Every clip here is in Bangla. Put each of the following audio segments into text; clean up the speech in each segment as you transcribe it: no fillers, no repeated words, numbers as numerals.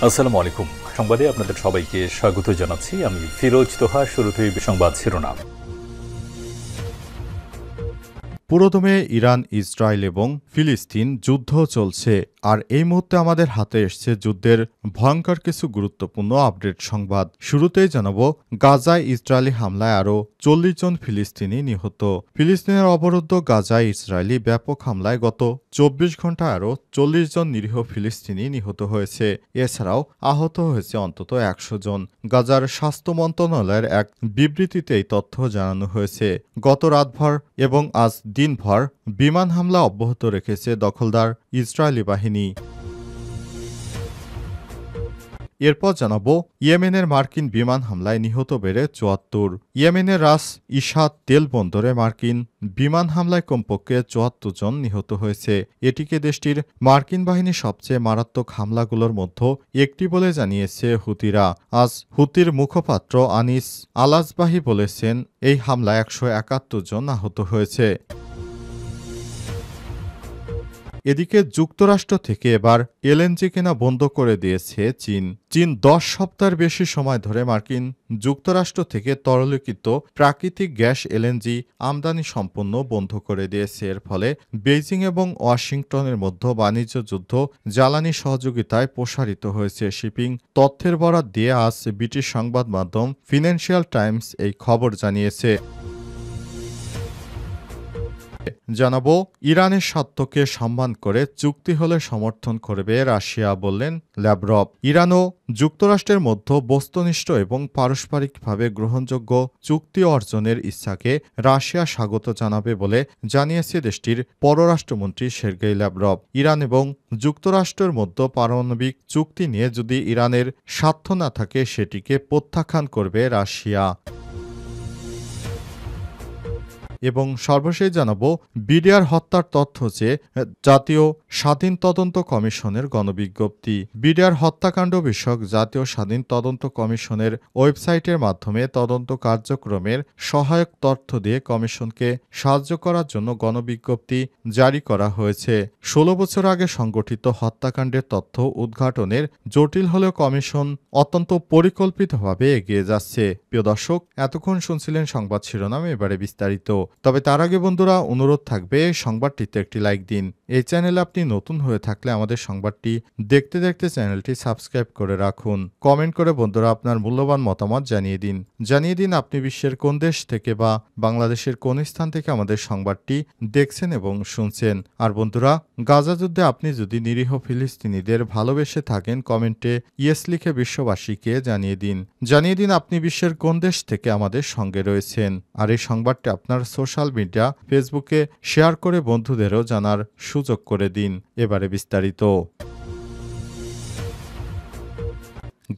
আসসালামু আলাইকুম। সংবাদে আপনাদের সবাইকে স্বাগত জানাচ্ছি। আমি ফিরোজ তোহা। শুরুতেই সংবাদ শিরোনাম। পুরোদমে ইরান, ইসরায়েল এবং ফিলিস্তিন যুদ্ধ চলছে, আর এই মুহূর্তে আমাদের হাতে এসছে যুদ্ধের ভয়ঙ্কর কিছু গুরুত্বপূর্ণ আপডেট সংবাদ। শুরুতেই জানাবো, গাজায় ইসরায়েলি হামলায় আরও ৪০ জন ফিলিস্তিনি নিহত। ফিলিস্তিনের অবরুদ্ধ গাজায় ইসরায়েলি ব্যাপক হামলায় গত ২৪ ঘন্টায় আরও ৪০ জন নিরীহ ফিলিস্তিনি নিহত হয়েছে। এছাড়াও আহত হয়েছে অন্তত ১০০ জন। গাজার স্বাস্থ্য মন্ত্রণালয়ের এক বিবৃতিতে এই তথ্য জানানো হয়েছে। গত রাতভর এবং আজ দিনভর বিমান হামলা অব্যাহত রেখেছে দখলদার ইসরায়েলি বাহিনী। এরপর জানাবো, ইয়েমেনের মার্কিন বিমান হামলায় নিহত বেড়ে ৭৪। ইয়েমেনের রাস ইশাত তেল বন্দরে মার্কিন বিমান হামলায় কমপক্ষে ৭৪ জন নিহত হয়েছে। এটিকে দেশটির মার্কিন বাহিনীর সবচেয়ে মারাত্মক হামলাগুলোর মধ্যে একটি বলে জানিয়েছে হুতিরা। আজ হুতির মুখপাত্র আনিস আলাজবাহি বলেছেন, এই হামলায় ১৭১ জন আহত হয়েছে। এদিকে যুক্তরাষ্ট্র থেকে এবার এলএনজি কেনা বন্ধ করে দিয়েছে চীন ১০ সপ্তাহের বেশি সময় ধরে মার্কিন যুক্তরাষ্ট্র থেকে তরলীকৃত প্রাকৃতিক গ্যাস এলএনজি আমদানি সম্পূর্ণ বন্ধ করে দিয়েছে। এর ফলে বেইজিং এবং ওয়াশিংটনের মধ্যে বাণিজ্য যুদ্ধ জ্বালানি সহযোগিতায় প্রসারিত হয়েছে। শিপিং তথ্যের বরাত দিয়ে আজ ব্রিটিশ সংবাদ মাধ্যম ফিনান্সিয়াল টাইমস এই খবর জানিয়েছে। জানাবো, ইরানের স্বার্থকে সম্মান করে চুক্তি হলে সমর্থন করবে রাশিয়া, বললেন ল্যাভরভ। ইরান ও যুক্তরাষ্ট্রের মধ্যে বস্তুনিষ্ঠ এবং পারস্পরিকভাবে গ্রহণযোগ্য চুক্তি অর্জনের ইচ্ছাকে রাশিয়া স্বাগত জানাবে বলে জানিয়েছে দেশটির পররাষ্ট্রমন্ত্রী সের্গেই ল্যাভরভ। ইরান এবং যুক্তরাষ্ট্রের মধ্যে পারমাণবিক চুক্তি নিয়ে যদি ইরানের স্বার্থ না থাকে, সেটিকে প্রত্যাখ্যান করবে রাশিয়া। এবং সর্বশেষ জানাবো, বিডিআর হত্যার তথ্য চেয়ে জাতীয় স্বাধীন তদন্ত কমিশনের গণবিজ্ঞপ্তি। বিডিআর হত্যাকাণ্ড বিষয়ক জাতীয় স্বাধীন তদন্ত কমিশনের ওয়েবসাইটের মাধ্যমে তদন্ত কার্যক্রমের সহায়ক তথ্য দিয়ে কমিশনকে সাহায্য করার জন্য গণবিজ্ঞপ্তি জারি করা হয়েছে। ১৬ বছর আগে সংগঠিত হত্যাকাণ্ডের তথ্য উদ্ঘাটনের জটিল হলেও কমিশন অত্যন্ত পরিকল্পিতভাবে এগিয়ে যাচ্ছে। প্রিয় দর্শক, এতক্ষণ শুনছিলেন সংবাদ শিরোনাম, এবারে বিস্তারিত। তবে তার আগে বন্ধুরা, অনুরোধ থাকবে সংবাদটিতে একটি লাইক দিন। এই চ্যানেলে আপনি নতুন হয়ে থাকলে আমাদের সংবাদটি দেখতে দেখতে চ্যানেলটি সাবস্ক্রাইব করে রাখুন। কমেন্ট করে বন্ধুরা আপনার মূল্যবান মতামত জানিয়ে দিন আপনি বিশ্বের কোন দেশ থেকে বা বাংলাদেশের কোন স্থান থেকে আমাদের সংবাদটি দেখছেন এবং শুনছেন। আর বন্ধুরা, গাজা যুদ্ধে আপনি যদি নিরীহ ফিলিস্তিনিদের ভালোবেসে থাকেন, কমেন্টে ইয়েস লিখে বিশ্ববাসীকে জানিয়ে দিন আপনি বিশ্বের কোন দেশ থেকে আমাদের সঙ্গে রয়েছেন। আর এই সংবাদটি আপনার সোশ্যাল মিডিয়া ফেসবুকে শেয়ার করে বন্ধুদেরও জানার সুযোগ করে দিন। এবারে বিস্তারিত।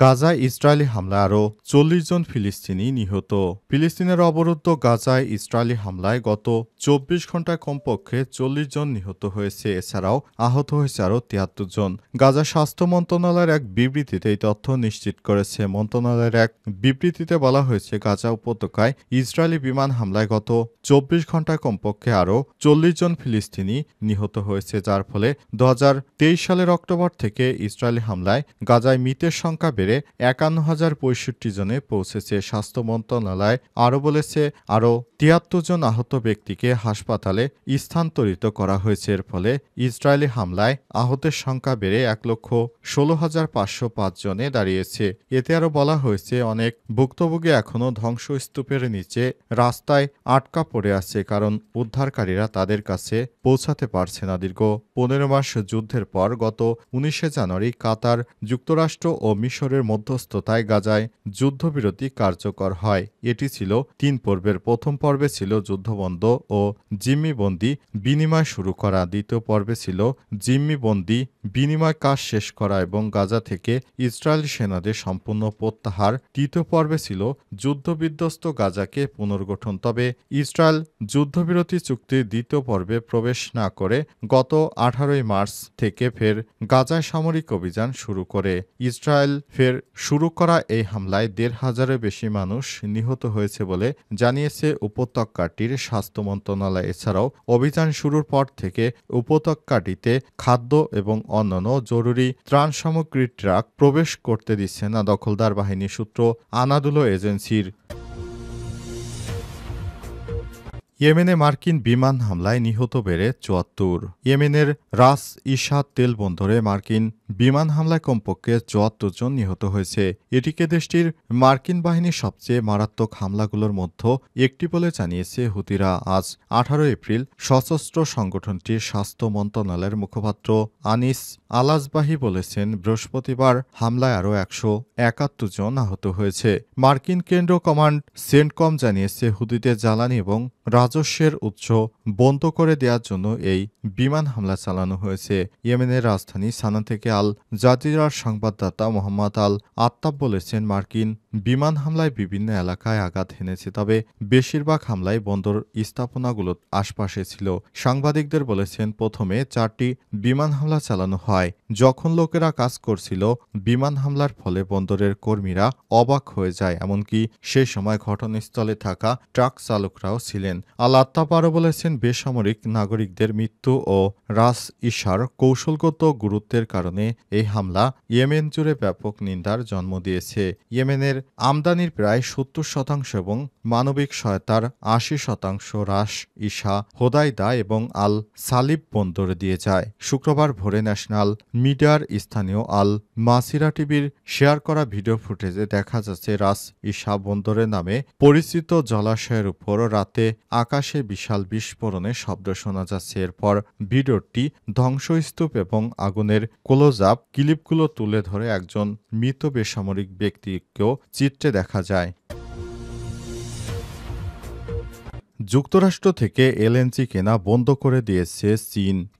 গাজায় ইসরায়েলি হামলায় আরও ৪০ জন ফিলিস্তিনি নিহত। ফিলিস্তিনের অবরুদ্ধ গাজায় ইসরায়েলি হামলায় গত ২৪ ঘন্টায় কমপক্ষে ৪০ জন নিহত হয়েছে। এছাড়াও আহত হয়েছে আরও ৭৩ জন। গাজা স্বাস্থ্য মন্ত্রণালয়ের এক বিবৃতিতে এই তথ্য নিশ্চিত করেছে। মন্ত্রণালয়ের এক বিবৃতিতে বলা হয়েছে, গাজা উপত্যকায় ইসরায়েলি বিমান হামলায় গত ২৪ ঘন্টায় কমপক্ষে আরও ৪০ জন ফিলিস্তিনি নিহত হয়েছে, যার ফলে ২০২৩ সালের অক্টোবর থেকে ইসরায়েলি হামলায় গাজায় মৃতের সংখ্যা বেড়ে ৫১,০৬৫ জনে পৌঁছেছে। স্বাস্থ্য মন্ত্রণালয় আরও বলেছে, আরও ৭৩ জন আহত ব্যক্তিকে হাসপাতালে স্থানান্তরিত করা হয়েছে। এর ফলে ইসরায়েলি হামলায় আহতের সংখ্যা বেড়ে ১,১৬,৫০৫ জনে দাঁড়িয়েছে। এতে আরও বলা হয়েছে, অনেক ভুক্তভোগী এখনও ধ্বংসস্তূপের নিচে রাস্তায় আটকা পড়ে আছে, কারণ উদ্ধারকারীরা তাদের কাছে পৌঁছাতে পারছে না। দীর্ঘ ১৫ মাস যুদ্ধের পর গত ১৯ জানুয়ারি কাতার, যুক্তরাষ্ট্র ও মিশরের মধ্যস্থতায় গাজায় যুদ্ধবিরতি কার্যকর হয়। এটি ছিল ৩ পর্বের। প্রথম পর্বে ছিল যুদ্ধবন্ধ ও জিম্মিবন্দি বিনিময় শুরু করা। দ্বিতীয় পর্বে ছিল জিম্মিবন্দি বিনিময় কাজ শেষ করা এবং গাজা থেকে ইসরায়েলি সেনাদের সম্পূর্ণ প্রত্যাহার। তৃতীয় পর্বে ছিল যুদ্ধবিধ্বস্ত গাজাকে পুনর্গঠন। তবে ইসরায়েল যুদ্ধবিরতি চুক্তির দ্বিতীয় পর্বে প্রবেশ না করে গত ১৮ মার্চ থেকে ফের গাজায় সামরিক অভিযান শুরু করে। ইসরায়েল ফের শুরু করা এই হামলায় ১৫০০-এর বেশি মানুষ নিহত হয়েছে বলে জানিয়েছে উপত্যকাটির স্বাস্থ্য মন্ত্রণালয়। এছাড়াও অভিযান শুরুর পর থেকে উপত্যকাটিতে খাদ্য এবং অন্যান্য জরুরি ত্রাণ সামগ্রীর ট্রাক প্রবেশ করতে দিচ্ছে না দখলদার বাহিনী, সূত্র আনাদুলো এজেন্সির। ইয়েমেনে মার্কিন বিমান হামলায় নিহত বেড়ে ৭৪। ইয়েমেনের রাস ইশা তেল বন্দরে মার্কিন বিমান হামলায় কমপক্ষে ৭৪ জন নিহত হয়েছে। এটিকে দেশটির মার্কিন বাহিনীর সবচেয়ে মারাত্মক হামলাগুলোর মধ্যে একটি বলে জানিয়েছে হুতিরা। আজ ১৮ এপ্রিল সশস্ত্র সংগঠনটির স্বাস্থ্য মন্ত্রণালয়ের মুখপাত্র আনিস আলাজবাহি বলেছেন, বৃহস্পতিবার হামলায় আরও ১৭১ জন আহত হয়েছে। মার্কিন কেন্দ্র কমান্ড সেন্টকম জানিয়েছে, হুতিদের জ্বালানি এবং রাজস্বের উৎস বন্ধ করে দেওয়ার জন্য এই বিমান হামলা চালানো হয়েছে। ইয়েমেনের রাজধানী সানা থেকে আল জাজিরার সংবাদদাতা মোহাম্মদ আল আত্তাব বলেছেন, মার্কিন বিমান হামলায় বিভিন্ন এলাকায় আঘাত হেনেছে, তবে বেশিরভাগ হামলায় বন্দর স্থাপনাগুলোর আশপাশে ছিল। সাংবাদিকদের বলেছেন, প্রথমে ৪টি বিমান হামলা চালানো হয়। যখন লোকেরা কাজ করছিল, বিমান হামলার ফলে বন্দরের কর্মীরা অবাক হয়ে যায়, এমনকি সেই সময় ঘটনাস্থলে থাকা ট্রাক চালকরাও ছিলেন। আল আত্তাব আরও বলেছেন, বেসামরিক নাগরিকদের মৃত্যু ও রাস ইশার কৌশলগত গুরুত্বের কারণে এই হামলা ইয়েমেন জুড়ে ব্যাপক নিন্দার জন্ম দিয়েছে। ইয়েমেনের আমদানির প্রায় ৭০% এবং মানবিক সহায়তার ৮০% রাস ইশা, হোদাইদা এবং আল সালিব বন্দরে দিয়ে যায়। শুক্রবার ভোরে ন্যাশনাল মিডিয়ার স্থানীয় আল মাসিরা টিভির শেয়ার করা ভিডিও ফুটেজে দেখা যাচ্ছে, রাস ইশা বন্দরের নামে পরিচিত জলাশয়ের উপর রাতে আকাশে বিশাল বিস্ফোরণের শব্দ শোনা যাচ্ছে। এরপর ভিডিওটি ধ্বংসস্তূপ এবং আগুনের ক্লোজ আপ ক্লিপগুলো তুলে ধরে একজন মৃত বেসামরিক ব্যক্তিকেও চিত্রে দেখা যায়। যুক্তরাষ্ট্র থেকে এলএনজি কেনা বন্ধ করে দিয়েছে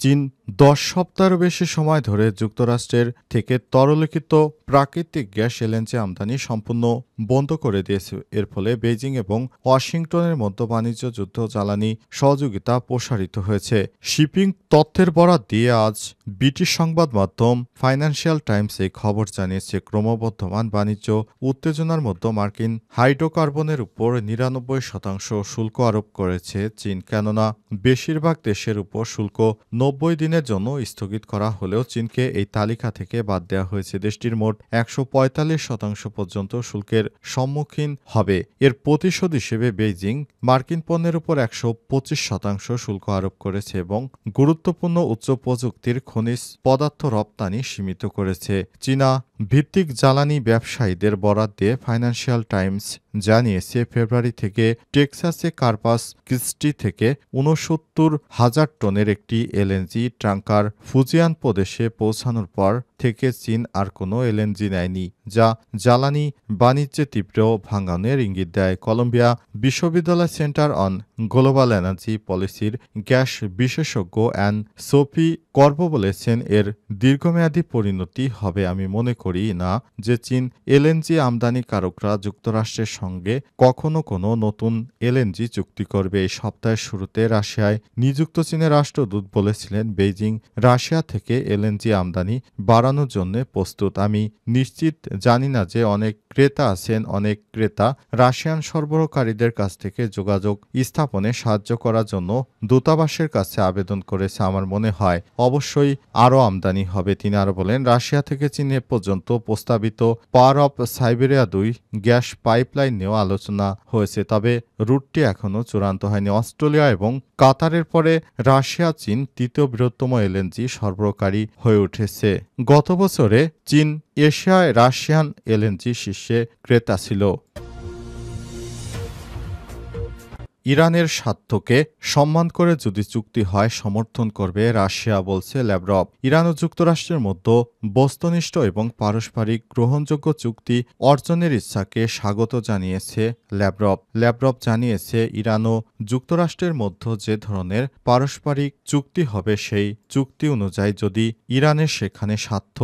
চীন। ১০ সপ্তাহের বেশি সময় ধরে যুক্তরাষ্ট্রের থেকে তরলীকৃত প্রাকৃতিক গ্যাস এলএনজি আমদানি সম্পূর্ণ বন্ধ করে দিয়েছে। এর ফলে বেইজিং এবং ওয়াশিংটনের মধ্যে বাণিজ্য যুদ্ধ জ্বালানি সহযোগিতা প্রসারিত হয়েছে। শিপিং তথ্যের বরাত দিয়ে আজ ব্রিটিশ সংবাদ মাধ্যম ফাইন্যান্সিয়াল টাইমস এই খবর জানিয়েছে, ক্রমবর্ধমান বাণিজ্য উত্তেজনার মধ্যে মার্কিন হাইড্রোকার্বনের উপর ৯৯% শুল্ক আরোপ করেছে চীন। কেননা বেশিরভাগ দেশের উপর শুল্ক ৯০ দিনের জন্য স্থগিত করা হলেও চীনকে এই তালিকা থেকে বাদ দেওয়া হয়েছে। দেশটির মোট ১৪৫% পর্যন্ত শুল্কের সম্মুখীন হবে। এর প্রতিশোধ হিসেবে বেইজিং মার্কিন পণ্যের উপর ১২৫% শুল্ক আরোপ করেছে এবং গুরুত্বপূর্ণ উচ্চ প্রযুক্তির খনিজ পদার্থ রপ্তানি সীমিত করেছে। চীনা ভিত্তিক জ্বালানি ব্যবসায়ীদের বরাত দিয়ে ফাইন্যান্সিয়াল টাইমস জানিয়েছে, ফেব্রুয়ারি থেকে টেক্সাসে কার্পাস ক্রিস্টি থেকে ৬৯,০০০ টনের একটি এলএনজি ট্যাঙ্কার ফুজিয়ান প্রদেশে পৌঁছানোর পর থেকে চীন আর কোনো এলএনজি নেয়নি, যা জ্বালানি বাণিজ্যে তীব্র ভাঙনের ইঙ্গিত দেয়। কলম্বিয়া বিশ্ববিদ্যালয় সেন্টার অন গ্লোবাল এনার্জি পলিসির গ্যাস বিশেষজ্ঞ অ্যান সোফি কর্বো বলেছেন, এর দীর্ঘমেয়াদী পরিণতি হবে। আমি মনে করি না যে চীন এলএনজি আমদানিকারকরা যুক্তরাষ্ট্রের সঙ্গে কখনো কোনো নতুন এলএনজি চুক্তি করবে। এই সপ্তাহের শুরুতে রাশিয়ায় নিযুক্ত চীনের রাষ্ট্রদূত বলেছিলেন, বেইজিং রাশিয়া থেকে এলএনজি আমদানি বাড়ানোর জন্য প্রস্তুত। আমি নিশ্চিত জানি না যে অনেক ক্রেতা আছেন। অনেক ক্রেতা রাশিয়ান সরবরাহকারীদের কাছ থেকে যোগাযোগ স্থাপনে সাহায্য করার জন্য দূতাবাসের কাছে আবেদন করেছে। আমার মনে হয় অবশ্যই আরও আমদানি হবে। তিনি আরও বলেন, রাশিয়া থেকে চীনে পর্যন্ত প্রস্তাবিত power of Siberia ২ gas pipeline নিয়েও আলোচনা হয়েছে, তবে রুটটি এখনও চূড়ান্ত হয়নি। অস্ট্রেলিয়া এবং কাতারের পরে রাশিয়া চীন তৃতীয় বৃহত্তম এলএনজি সরবরাহকারী হয়ে উঠেছে। গত বছরে চীন এশিয়ায় রাশিয়ান এলএনজি শীর্ষে ক্রেতা ছিল। ইরানের স্বার্থকে সম্মান করে যদি চুক্তি হয় সমর্থন করবে রাশিয়া, বলছে ল্যাভরভ। ইরান ও যুক্তরাষ্ট্রের মধ্যে বস্তুনিষ্ঠ এবং পারস্পরিক গ্রহণযোগ্য চুক্তি অর্জনের ইচ্ছাকে স্বাগত জানিয়েছে ল্যাভরভ। ল্যাভরভ জানিয়েছে, ইরান ও যুক্তরাষ্ট্রের মধ্যে যে ধরনের পারস্পরিক চুক্তি হবে সেই চুক্তি অনুযায়ী যদি ইরানের সেখানে স্বার্থ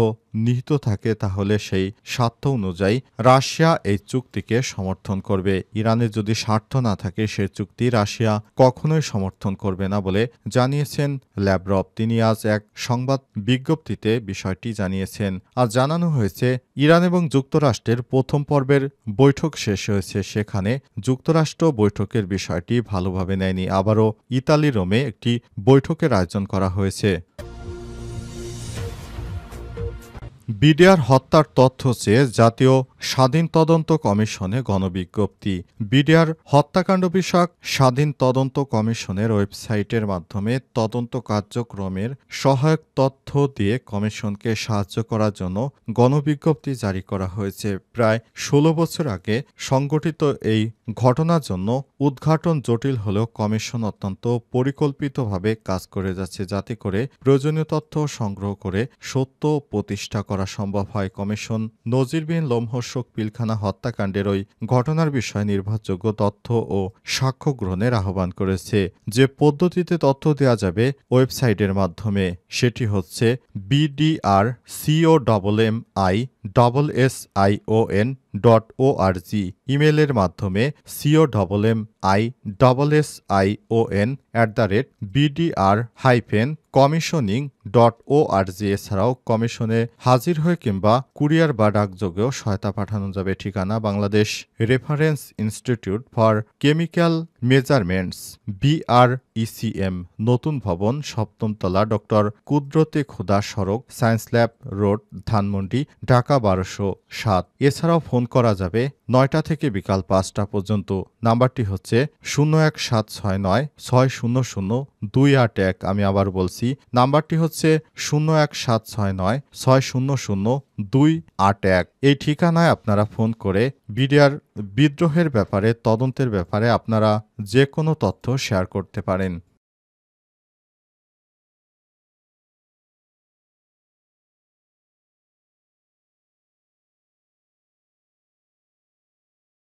নিহিত থাকে তাহলে সেই স্বার্থ অনুযায়ী রাশিয়া এই চুক্তিকে সমর্থন করবে। ইরানের যদি স্বার্থ না থাকে সে চুক্তি রাশিয়া কখনোই সমর্থন করবে না বলে জানিয়েছেন ল্যাভরভ। তিনি আজ এক সংবাদ বিজ্ঞপ্তিতে বিষয়টি জানিয়েছেন। আজ জানানো হয়েছে ইরান এবং যুক্তরাষ্ট্রের প্রথম পর্বের বৈঠক শেষ হয়েছে। সেখানে যুক্তরাষ্ট্র বৈঠকের বিষয়টি ভালোভাবে নেয়নি। আবারও ইতালি রোমে একটি বৈঠকের আয়োজন করা হয়েছে। বিডিআর হত্যার তথ্য চেয়ে জাতীয় স্বাধীন তদন্ত কমিশনে গণবিজ্ঞপ্তি। বিডিআর হত্যাকাণ্ড বিষয়ক স্বাধীন তদন্ত কমিশনের ওয়েবসাইটের মাধ্যমে তদন্ত কার্যক্রমের সহায়ক তথ্য দিয়ে কমিশনকে সাহায্য করার জন্য গণবিজ্ঞপ্তি জারি করা হয়েছে। প্রায় ১৬ বছর আগে সংঘটিত এই ঘটনার জন্য উদ্ঘাটন জটিল হলেও কমিশন অত্যন্ত পরিকল্পিতভাবে কাজ করে যাচ্ছে যাতে করে প্রয়োজনীয় তথ্য সংগ্রহ করে সত্য প্রতিষ্ঠা করা সম্ভব হয়। কমিশন নজিরবিহীন লোমহর্ষক পিলখানা হত্যাকাণ্ডের ওই ঘটনার বিষয়ে নির্ভরযোগ্য তথ্য ও সাক্ষ্য গ্রহণের আহ্বান করেছে। যে পদ্ধতিতে তথ্য দেওয়া যাবে ওয়েবসাইটের মাধ্যমে সেটি হচ্ছে BDRCOMMISSION.org, ইমেলের মাধ্যমে COMMISSION@BDR-commissioning.org। এছাড়াও কমিশনে হাজির হয়ে কিংবা কুরিয়ার বা ডাকযোগেও সহায়তা পাঠানো যাবে। ঠিকানা: Bangladesh reference institute for chemical measurements, BRECM, নতুন ভবন, ৭ম তলা, ডক্টর কুদরতে খোদা সড়ক, science lab road, Dhanmondi, Dhaka ১২০৭। এছাড়াও ফোন করা যাবে ৯টা থেকে বিকাল ৫টা পর্যন্ত। নাম্বারটি হচ্ছে 01769 600 281। আমি আবার বলছি, নাম্বারটি হচ্ছে 01769 600 281। এই ঠিকানায় আপনারা ফোন করে বিডিআর বিদ্রোহের ব্যাপারে, তদন্তের ব্যাপারে আপনারা যে কোনো তথ্য শেয়ার করতে পারেন।